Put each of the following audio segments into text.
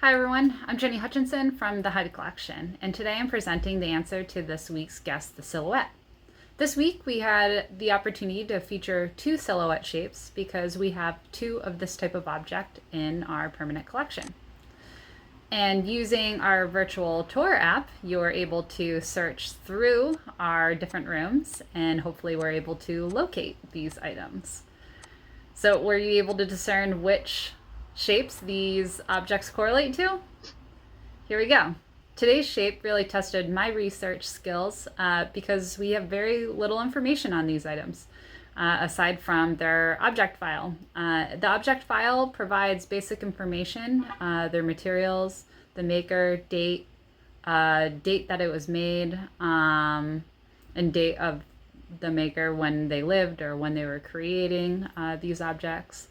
Hi everyone, I'm Jenny Hutchinson from the Hyde collection, and today I'm presenting the answer to this week's Guess the Silhouette. This week we had the opportunity to feature two silhouette shapes because we have two of this type of object in our permanent collection. And using our virtual tour app, you're able to search through our different rooms and hopefully we're able to locate these items. So were you able to discern which shapes these objects correlate to? Here we go. Today's shape really tested my research skills because we have very little information on these items aside from their object file. The object file provides basic information, their materials, the maker, date that it was made, and date of the maker when they lived or when they were creating these objects.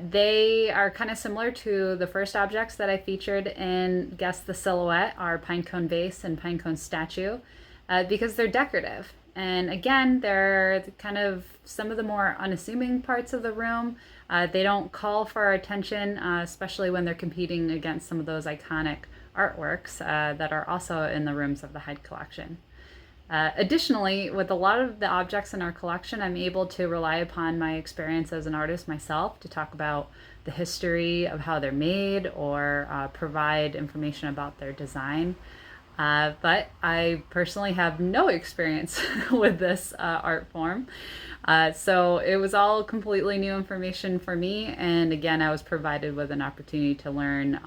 They are kind of similar to the first objects that I featured in Guess the Silhouette, our pinecone vase and pinecone statue, because they're decorative. And again, they're kind of some of the more unassuming parts of the room. They don't call for our attention, especially when they're competing against some of those iconic artworks that are also in the rooms of the Hyde collection. Additionally, with a lot of the objects in our collection, I'm able to rely upon my experience as an artist myself to talk about the history of how they're made or provide information about their design. But I personally have no experience with this art form. So it was all completely new information for me. And again, I was provided with an opportunity to learn,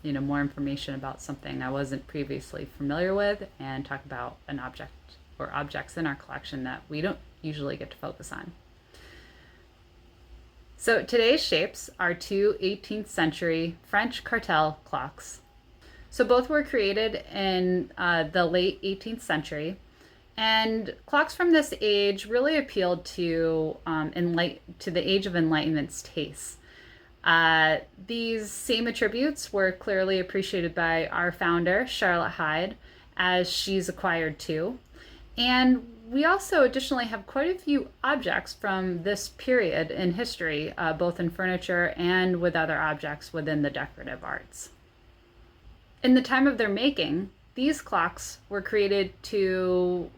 more information about something I wasn't previously familiar with and talk about an object or objects in our collection that we don't usually get to focus on. So today's shapes are two 18th century French cartel clocks. So both were created in the late 18th century, and clocks from this age really appealed to the Age of Enlightenment's tastes. These same attributes were clearly appreciated by our founder, Charlotte Hyde, as she's acquired too. And we also additionally have quite a few objects from this period in history, both in furniture and with other objects within the decorative arts. In the time of their making, these clocks were created to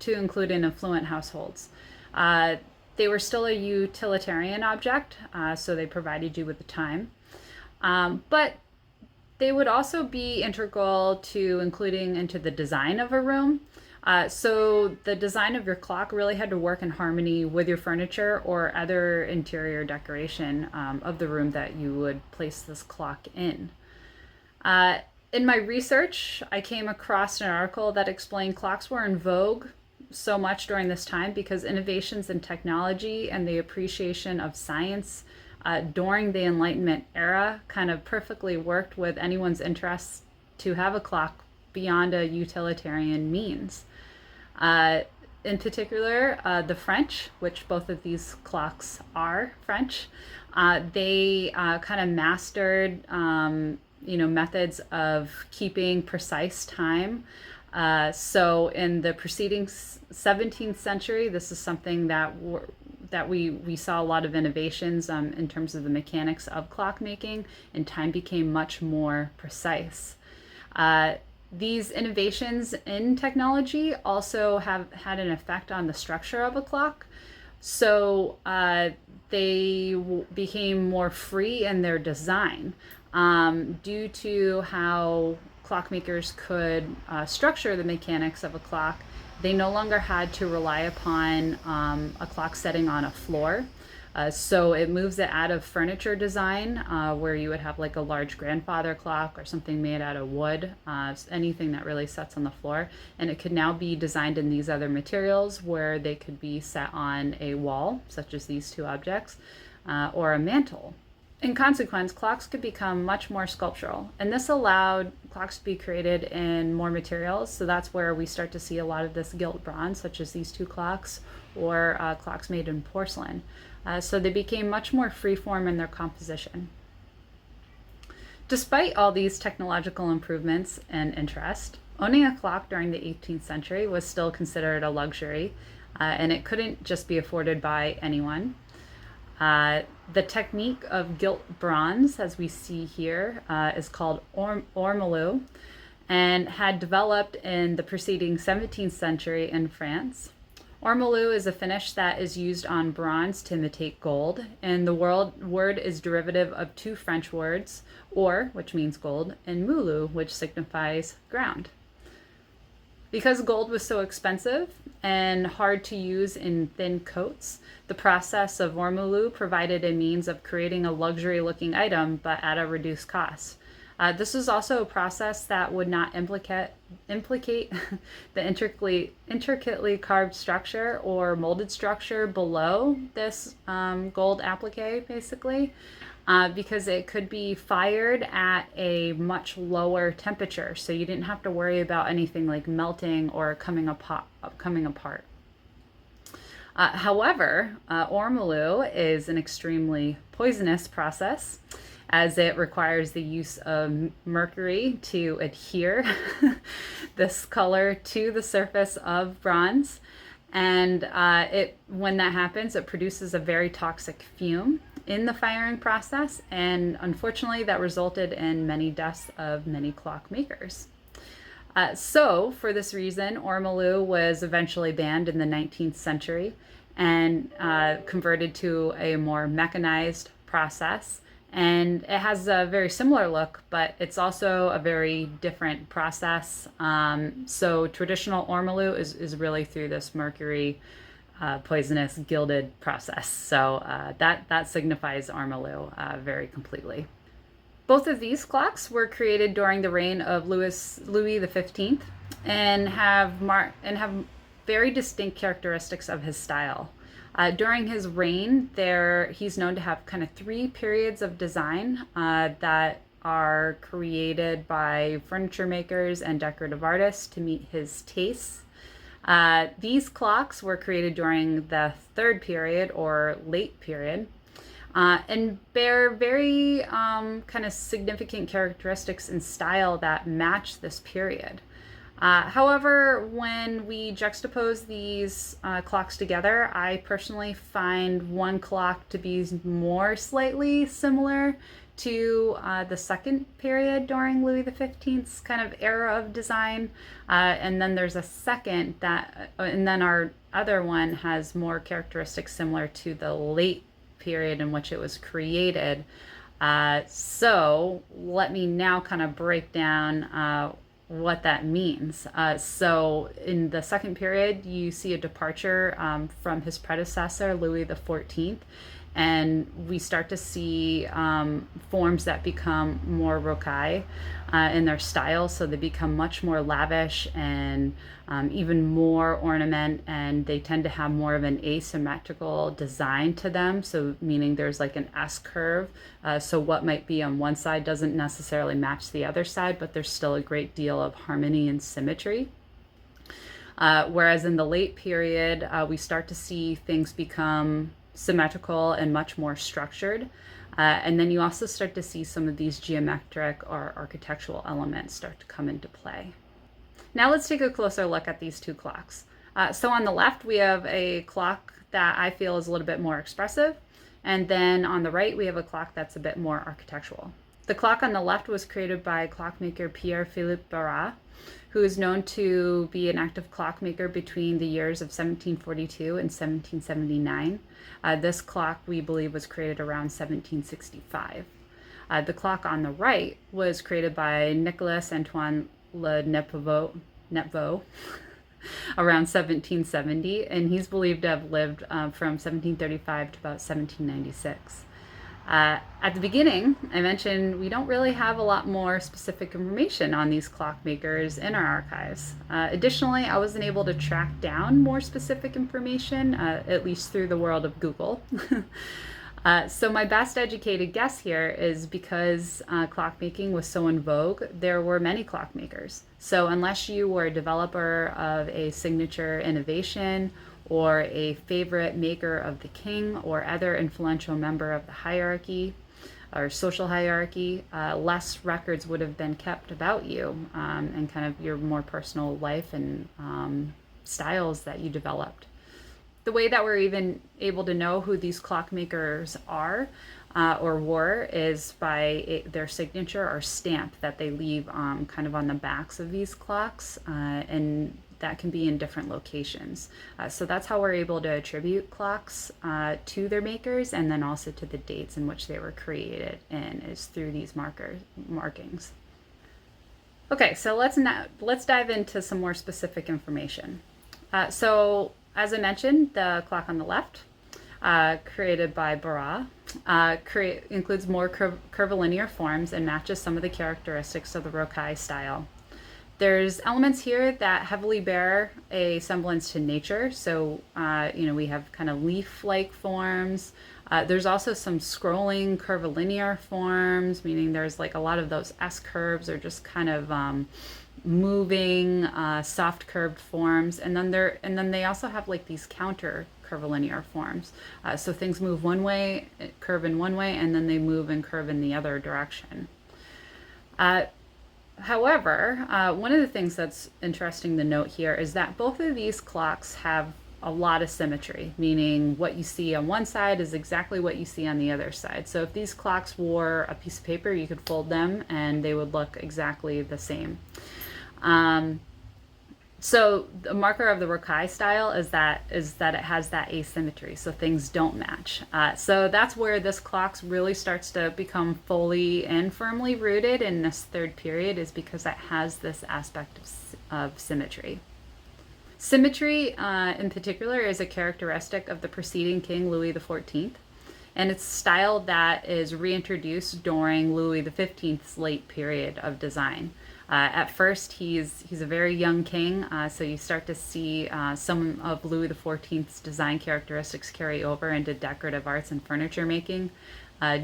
include in affluent households. They were still a utilitarian object, so they provided you with the time. But they would also be integral to including into the design of a room. So the design of your clock really had to work in harmony with your furniture or other interior decoration of the room that you would place this clock in. In my research, I came across an article that explained clocks were in vogue so much during this time because innovations in technology and the appreciation of science during the Enlightenment era kind of perfectly worked with anyone's interest to have a clock beyond a utilitarian means. In particular, the French, which both of these clocks are French, they kind of mastered methods of keeping precise time. So in the preceding 17th century, this is something that we saw a lot of innovations in terms of the mechanics of clockmaking, and time became much more precise. These innovations in technology also have had an effect on the structure of a clock. So they became more free in their design. Due to how clockmakers could structure the mechanics of a clock, they no longer had to rely upon a clock setting on a floor. So it moves it out of furniture design, where you would have like a large grandfather clock or something made out of wood, anything that really sets on the floor. And it could now be designed in these other materials where they could be set on a wall, such as these two objects, or a mantle. In consequence, clocks could become much more sculptural, and this allowed clocks to be created in more materials. So that's where we start to see a lot of this gilt bronze, such as these two clocks, or clocks made in porcelain. So they became much more freeform in their composition. Despite all these technological improvements and interest, owning a clock during the 18th century was still considered a luxury, and it couldn't just be afforded by anyone. The technique of gilt bronze, as we see here, is called Ormolu and had developed in the preceding 17th century in France. Ormolu is a finish that is used on bronze to imitate gold, and the word is derivative of two French words, or, which means gold, and moulu, which signifies ground. Because gold was so expensive and hard to use in thin coats, the process of Ormolu provided a means of creating a luxury-looking item, but at a reduced cost. This was also a process that would not implicate the intricately carved structure or molded structure below this gold applique, basically, because it could be fired at a much lower temperature, so you didn't have to worry about anything like melting or coming apart. However, Ormolu is an extremely poisonous process, as it requires the use of mercury to adhere this color to the surface of bronze. And when that happens, it produces a very toxic fume in the firing process. And unfortunately, that resulted in many deaths of many clockmakers. So for this reason, Ormolu was eventually banned in the 19th century and converted to a more mechanized process. And it has a very similar look, but it's also a very different process. So traditional Ormolu is really through this mercury poisonous gilded process. So that signifies Ormolu very completely. Both of these clocks were created during the reign of Louis XV and have very distinct characteristics of his style. During his reign, he's known to have kind of three periods of design that are created by furniture makers and decorative artists to meet his tastes. These clocks were created during the third period or late period and bear very kind of significant characteristics and style that match this period. However, when we juxtapose these clocks together, I personally find one clock to be more slightly similar to the second period during Louis XV's kind of era of design. And then there's a second and then our other one has more characteristics similar to the late period in which it was created. So let me now kind of break down what that means. So in the second period, you see a departure from his predecessor, Louis XIV, and we start to see forms that become more rocaille in their style. So they become much more lavish and even more ornament, and they tend to have more of an asymmetrical design to them. So meaning there's like an S curve. So what might be on one side doesn't necessarily match the other side, but there's still a great deal of harmony and symmetry. Whereas in the late period, we start to see things become symmetrical and much more structured. And then you also start to see some of these geometric or architectural elements start to come into play. Now let's take a closer look at these two clocks. So on the left, we have a clock that I feel is a little bit more expressive. And then on the right, we have a clock that's a bit more architectural. The clock on the left was created by clockmaker Pierre-Philippe Barras, who is known to be an active clockmaker between the years of 1742 and 1779. This clock, we believe, was created around 1765. The clock on the right was created by Nicolas Antoine Le Nepveux around 1770, and he's believed to have lived from 1735 to about 1796. At the beginning, I mentioned we don't really have a lot more specific information on these clockmakers in our archives. Additionally, I wasn't able to track down more specific information, at least through the world of Google. So my best educated guess here is because clockmaking was so in vogue, there were many clockmakers. So unless you were a developer of a signature innovation or a favorite maker of the king or other influential member of the hierarchy or social hierarchy, less records would have been kept about you and kind of your more personal life and styles that you developed. the way that we're even able to know who these clockmakers are or were is by their signature or stamp that they leave kind of on the backs of these clocks, and that can be in different locations. So that's how we're able to attribute clocks to their makers, and then also to the dates in which they were created, and is through these markings. Okay, so let's dive into some more specific information. So as I mentioned, the clock on the left, created by Barra, includes more curvilinear forms and matches some of the characteristics of the Rokai style. There's elements here that heavily bear a semblance to nature. So, we have kind of leaf-like forms. There's also some scrolling curvilinear forms, meaning there's like a lot of those S curves or just kind of moving, soft curved forms. And then they also have like these counter curvilinear forms. So things move one way, curve in one way, and then they move and curve in the other direction. However, one of the things that's interesting to note here is that both of these clocks have a lot of symmetry, meaning what you see on one side is exactly what you see on the other side. So if these clocks wore a piece of paper, you could fold them and they would look exactly the same. So the marker of the Rokai style is that it has that asymmetry, so things don't match. So that's where this clock really starts to become fully and firmly rooted in this third period, is because it has this aspect of symmetry. Symmetry, in particular, is a characteristic of the preceding king, Louis XIV, and it's a style that is reintroduced during Louis XV's late period of design. At first, he's a very young king, so you start to see some of Louis XIV's design characteristics carry over into decorative arts and furniture making.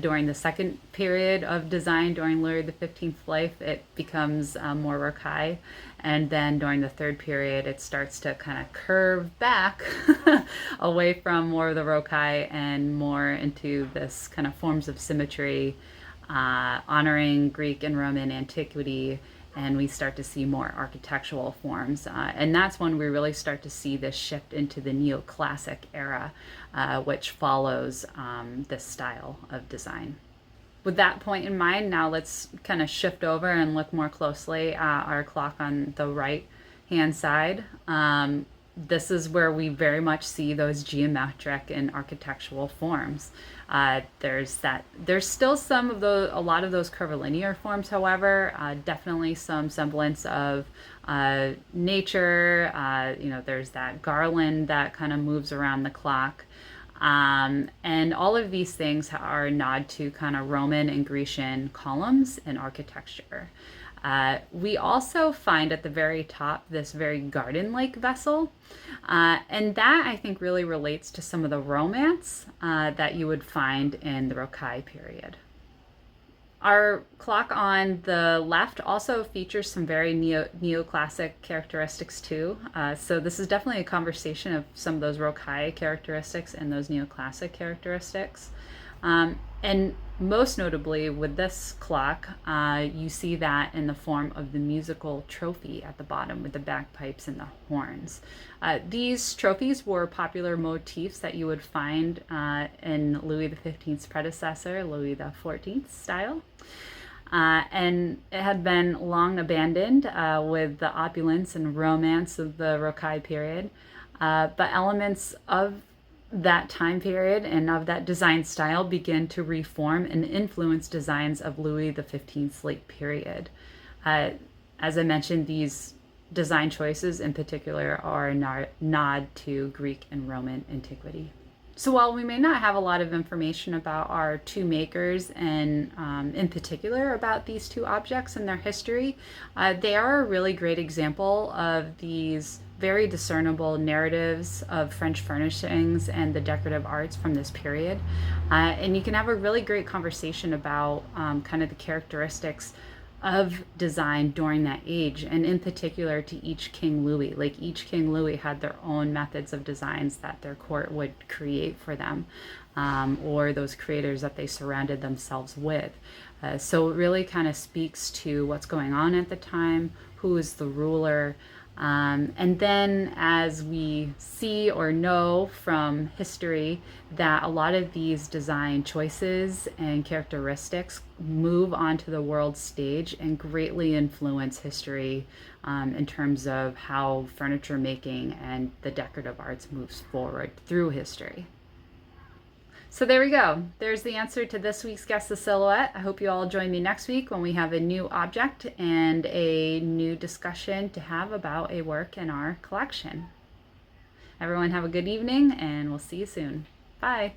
During the second period of design, during Louis XV's life, it becomes more rocaille, and then during the third period, it starts to kind of curve back away from more of the rocaille and more into this kind of forms of symmetry, honoring Greek and Roman antiquity. And we start to see more architectural forms. And that's when we really start to see this shift into the neoclassic era, which follows this style of design. With that point in mind, now let's kind of shift over and look more closely at our clock on the right hand side. This is where we very much see those geometric and architectural forms. There's still a lot of those curvilinear forms, however, definitely some semblance of nature. There's that garland that kind of moves around the clock. And all of these things are a nod to kind of Roman and Grecian columns and architecture. We also find at the very top this very garden-like vessel, and that I think really relates to some of the romance that you would find in the Rocaille period. Our clock on the left also features some very neoclassic characteristics too. So this is definitely a conversation of some of those Rocaille characteristics and those neoclassic characteristics. And most notably with this clock, you see that in the form of the musical trophy at the bottom with the bagpipes and the horns. These trophies were popular motifs that you would find in Louis XV's predecessor, Louis XIV style. And it had been long abandoned with the opulence and romance of the Rocaille period, but elements of that time period and of that design style begin to reform and influence designs of Louis XV's late period. As I mentioned, these design choices in particular are a nod to Greek and Roman antiquity. So while we may not have a lot of information about our two makers and in particular about these two objects and their history, they are a really great example of these very discernible narratives of French furnishings and the decorative arts from this period. And you can have a really great conversation about kind of the characteristics of design during that age, and in particular to each King Louis. Like each King Louis had their own methods of designs that their court would create for them, or those creators that they surrounded themselves with. So it really kind of speaks to what's going on at the time, who is the ruler, And then, as we see or know from history, that a lot of these design choices and characteristics move onto the world stage and greatly influence history in terms of how furniture making and the decorative arts moves forward through history. So there we go. There's the answer to this week's Guess the Silhouette. I hope you all join me next week when we have a new object and a new discussion to have about a work in our collection. Everyone have a good evening, and we'll see you soon. Bye.